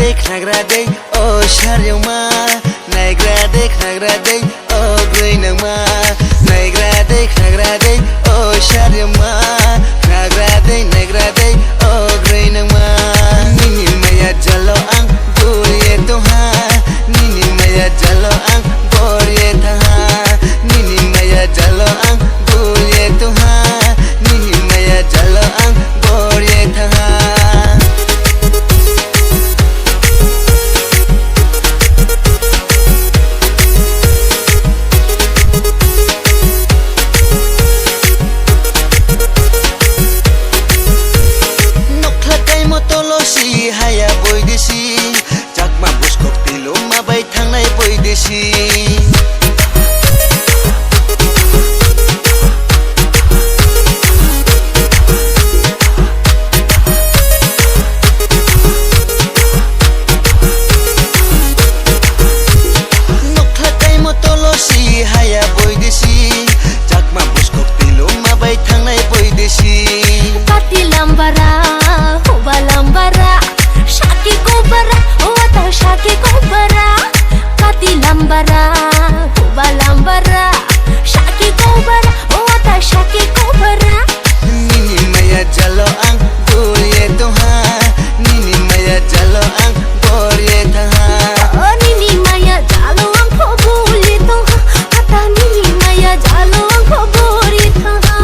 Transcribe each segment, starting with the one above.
देख्नाग्रादै ओ शर्यौमा नायग्रादै ओ ग्रैनौमा नायग्रादै ओ शर्यौमा नायग्रादै ओ ग्रैनौमा निनि माया जलो आं बुरिए तोहा निनि माया जलो आं बोरिए थाहा निनि माया जलो आं बुरिए तोहा निनि माया जलो आं बोरिए थाहा haya boy desi jakma buskok tilo mabai thangnai boy desi nokhlakai motolosi haya boy desi jakma buskok tilo mabai thangnai boy desi pati lambara hoba lambara Shaki kobara, wata shaki kobara Kati lambara, hoba lambara Shaki kobara, wata shaki kobara Nini maya jalo ang buriye toha Nini maya jalo ang buriye taha Nini maya jalo ang buriye toha Ata nini maya jalo ang buriye taha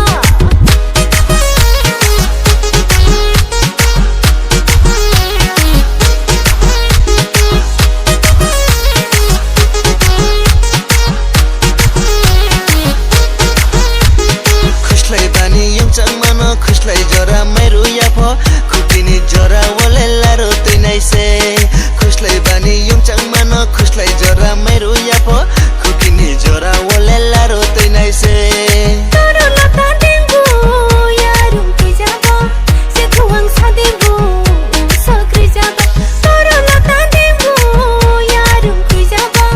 खुशलाई जरा मेरो याफो खुटिनी जरा वले लारो तैनाइ से खुशलाई बानी युमचाङ मान खुशलाई जरा मेरो याफो खुटिनी जरा वले लारो तैनाइ से तरो लता देबो यारुम के जाबो से खुवाङ सादेबो सक्रि जाबो तरो लता देबो यारुम के जाबो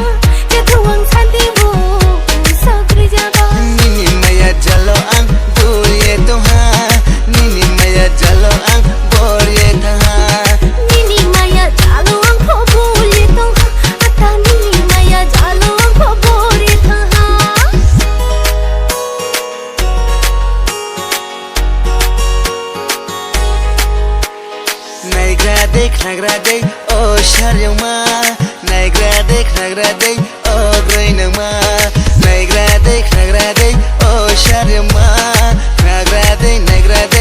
से खुवाङ सादेबो सक्रि जाबो निनि माया जलो आं बुरिए तोहा Nini maya jalo ang boriye taha Nini maya jalo ang boriye taha Ata nini maya jalo ang boriye taha Naigradai o shariyauma Naigradai o grैनौमा Naigradai o shariyauma Naigradai